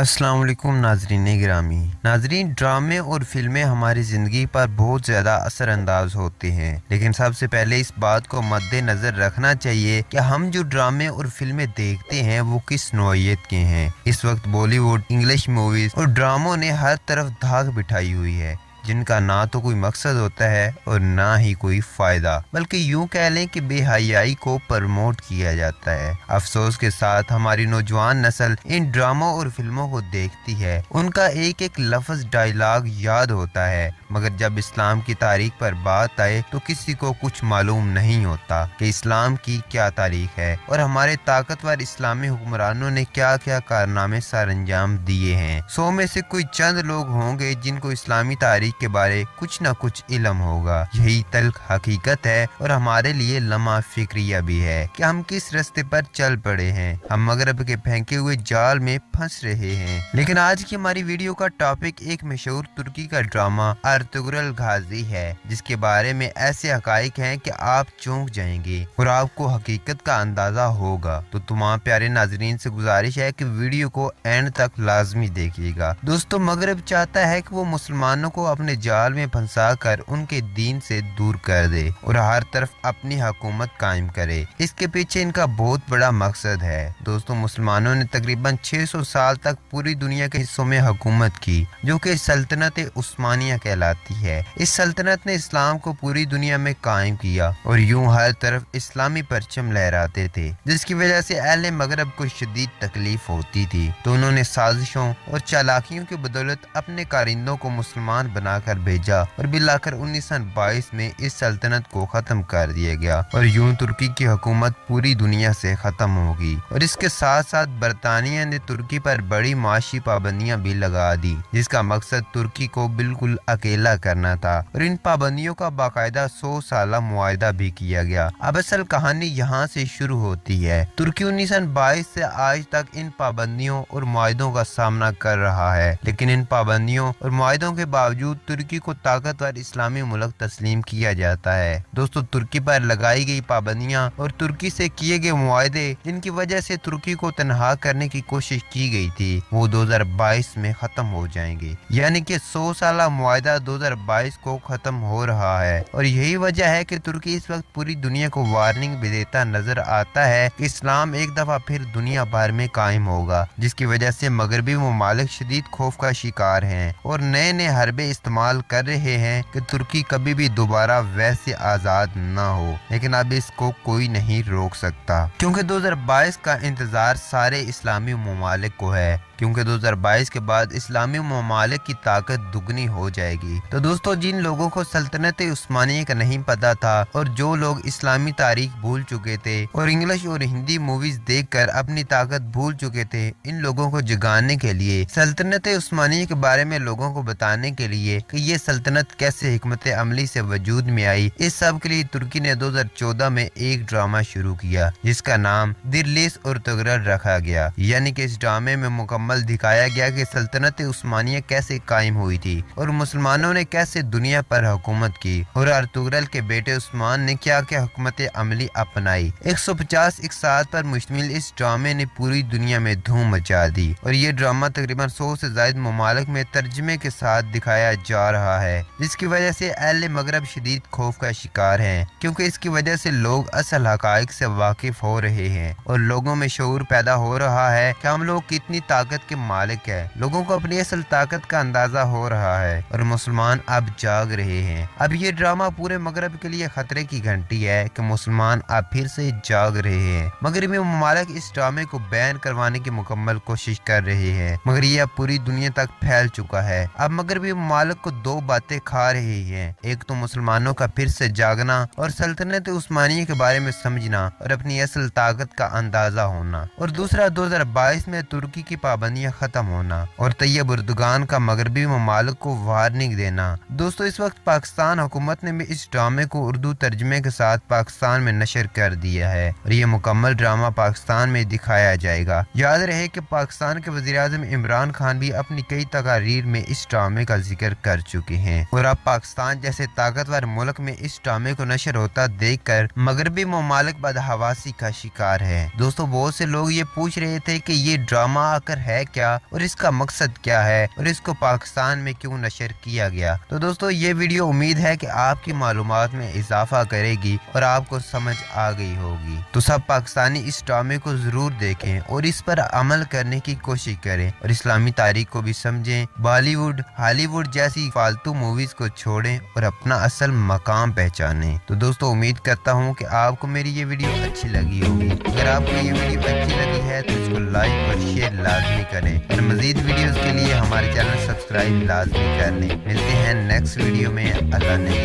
अस्सलाम वालेकुम नाजरीन गिरामी। नाजरीन, ड्रामे और फिल्में हमारी ज़िंदगी पर बहुत ज़्यादा असरअंदाज होते हैं, लेकिन सबसे पहले इस बात को मद्देनज़र रखना चाहिए कि हम जो ड्रामे और फिल्में देखते हैं वो किस नौइयत के हैं। इस वक्त बॉलीवुड, इंग्लिश मूवीज़ और ड्रामों ने हर तरफ धाक बिठाई हुई है, जिनका ना तो कोई मकसद होता है और ना ही कोई फ़ायदा, बल्कि यूं कह लें कि बेहयाई को प्रमोट किया जाता है। अफसोस के साथ हमारी नौजवान नस्ल इन ड्रामों और फिल्मों को देखती है, उनका एक एक लफ्ज़ डायलॉग याद होता है, मगर जब इस्लाम की तारीख पर बात आए तो किसी को कुछ मालूम नहीं होता कि इस्लाम की क्या तारीख है और हमारे ताकतवर इस्लामी हुक्मरानों ने क्या क्या कारनामे सर अंजाम दिए हैं। 100 में से कोई चंद लोग होंगे जिनको इस्लामी तारीख के बारे कुछ न कुछ इल्म होगा। यही तल्ख हकीकत है और हमारे लिए लम्हा फिक्रिया भी है कि हम किस रास्ते पर चल पड़े हैं। हम मगरब के फेंके हुए जाल में फंस रहे हैं। लेकिन आज की हमारी वीडियो का टॉपिक एक मशहूर तुर्की का ड्रामा अर्तुगरुल गाजी है, जिसके बारे में ऐसे हकाइक हैं कि आप चौंक जाएंगे और आपको हकीकत का अंदाजा होगा। तो तमाम प्यारे नाजरीन से गुजारिश है कि वीडियो को एंड तक लाजमी देखिएगा। दोस्तों, मगरब चाहता है कि वो मुसलमानों को अपने जाल में फंसा कर उनके दीन से दूर कर दे और हर तरफ अपनी हुकूमत कायम करे। इसके पीछे इनका बहुत बड़ा मकसद है। दोस्तों, मुसलमानों ने तकरीबन 600 साल तक पूरी दुनिया के हिस्सों में हुकूमत की, जो कि सल्तनत उस्मानिया कहलाती है। इस सल्तनत ने इस्लाम को पूरी दुनिया में कायम किया और यूं हर तरफ इस्लामी परचम लहराते थे, जिसकी वजह से अहले मगरब को शदीद तकलीफ होती थी। तो उन्होंने साजिशों और चालाकियों की बदौलत अपने कारिंदों को मुसलमान बनाकर भेजा और बिलाकर 1922 में इस सल्तनत को खत्म कर दिया गया और यूं तुर्की की हुकूमत पूरी दुनिया से खत्म होगी। और इसके साथ साथ बरतानिया ने तुर्की पर बड़ी माशी पाबंदियां भी लगा दी, जिसका मकसद तुर्की को बिल्कुल अकेला करना था और इन पाबंदियों का बाकायदा 100 साला मुआहदा भी किया गया। अब असल कहानी यहाँ से शुरू होती है। तुर्की 1922 से आज तक इन पाबंदियों और मुआहदों का सामना कर रहा है, लेकिन इन पाबंदियों और मुआहदों के बावजूद तुर्की को ताकतवर इस्लामी मुल्क तस्लीम किया जाता है। दोस्तों, तुर्की पर लगाई गई पाबंदियां और तुर्की से किए गए मुआहदे, जिनकी वजह से तुर्की को तनहा करने की कोशिश की गई थी, वो 2022 में खत्म हो जाएंगे। यानी कि 100 साला मुआहदा 2022 को खत्म हो रहा है और यही वजह है कि तुर्की इस वक्त पूरी दुनिया को वार्निंग भी देता नजर आता है कि इस्लाम एक दफा फिर दुनिया भर में कायम होगा, जिसकी वजह से मगरबी ममालिक शदीद खौफ का शिकार हैं और नए नए हरबे इस्तेमाल कर रहे हैं कि तुर्की कभी भी दोबारा वैसे आज़ाद ना हो। लेकिन अब इसको कोई नहीं रोक सकता, क्योंकि 2022 का इंतज़ार सारे इस्लामी ममालिक को है, क्योंकि 2022 के बाद इस्लामी ममालिक की ताकत दुगनी हो जाएगी। तो दोस्तों, जिन लोगों को सल्तनत उस्मानिया का नहीं पता था और जो लोग इस्लामी तारीख भूल चुके थे और इंग्लिश और हिंदी मूवीज देखकर अपनी ताकत भूल चुके थे, इन लोगों को जगाने के लिए, सल्तनत उस्मानिया के बारे में लोगों को बताने के लिए कि ये सल्तनत कैसे हिकमत अमली से वजूद में आई, इस सब के लिए तुर्की ने 2014 में एक ड्रामा शुरू किया, जिसका नाम दिरलिस अर्तुगरुल रखा गया। यानी कि इस ड्रामे में मुकम्मल दिखाया गया कि सल्तनत उस्मानिया कैसे कायम हुई थी और मुसलमानों ने कैसे दुनिया पर हुकूमत की और अर्तुगरुल के बेटे उस्मान ने क्या क्या हुकूमत अमली अपनाई। 150 इकसात पर मुश्तमिल इस ड्रामे ने पूरी दुनिया में धूम मचा दी और ये ड्रामा तकरीबन 100 से ज्यादा ममालिक में तर्जमे के साथ दिखाया जा रहा है, जिसकी वजह से अहले मगरब शदीद खौफ का शिकार हैं, क्योंकि इसकी वजह से लोग असल हकाइक से वाकिफ हो रहे हैं और लोगों में शऊर पैदा हो रहा है कि हम लोग कितनी ताकत के मालिक है। लोगों को अपनी असल ताकत का अंदाजा हो रहा है और मुसलमान अब जाग रहे हैं। अब ये ड्रामा पूरे मगरब के लिए खतरे की घंटी है कि मुसलमान अब फिर से जाग रहे हैं। मगरबी ममालिक इस ड्रामे को बैन करवाने की मुकम्मल कोशिश कर रहे हैं, मगर ये अब पूरी दुनिया तक फैल चुका है। अब मगरबी ममालिक को दो बातें खा रही हैं, एक तो मुसलमानों का फिर से जागना और सल्तनत उस्मानिया के बारे में समझना और अपनी असल ताकत का अंदाजा होना, और दूसरा 2022 में तुर्की की पाबंदियां खत्म होना और तैयब उर्दुगान का मगरबी ममालिक को वार्निंग देना। दोस्तों, इस वक्त पाकिस्तान हुकूमत ने भी इस ड्रामे को उर्दू तर्जमे के साथ पाकिस्तान में नशर कर दिया है और ये मुकम्मल ड्रामा पाकिस्तान में दिखाया जाएगा। याद रहे कि पाकिस्तान के वज़ीर-ए-आज़म इमरान खान भी अपनी कई तकारीर में इस ड्रामे का जिक्र कर चुके हैं और अब पाकिस्तान जैसे ताकतवर मुल्क में इस ड्रामे को नशर होता देखकर मगरबी ममालिक बदहवासी का शिकार है। दोस्तों, बहुत से लोग ये पूछ रहे थे कि ये ड्रामा आकर है है क्या और इसका मकसद क्या है और इसको पाकिस्तान में क्यों नशर किया गया। तो दोस्तों ये वीडियो उम्मीद है कि आपकी मालूमात में इजाफा करेगी और आपको समझ आ गई होगी। तो सब पाकिस्तानी इस ड्रामे को जरूर देखें और इस पर अमल करने की कोशिश करें और इस्लामी तारीख को भी समझें। बॉलीवुड हॉलीवुड जैसी फालतू मूवीज को छोड़ें और अपना असल मकाम पहचानें। तो दोस्तों उम्मीद करता हूँ कि आपको मेरी ये वीडियो अच्छी लगी होगी। अगर आपको ये वीडियो अच्छी लगी है तो इसको लाइक और शेयर लाजमी करें और मजीद वीडियोस के लिए हमारे चैनल सब्सक्राइब लाजमी कर लें। मिलते हैं नेक्स्ट वीडियो में। अल्लाह ने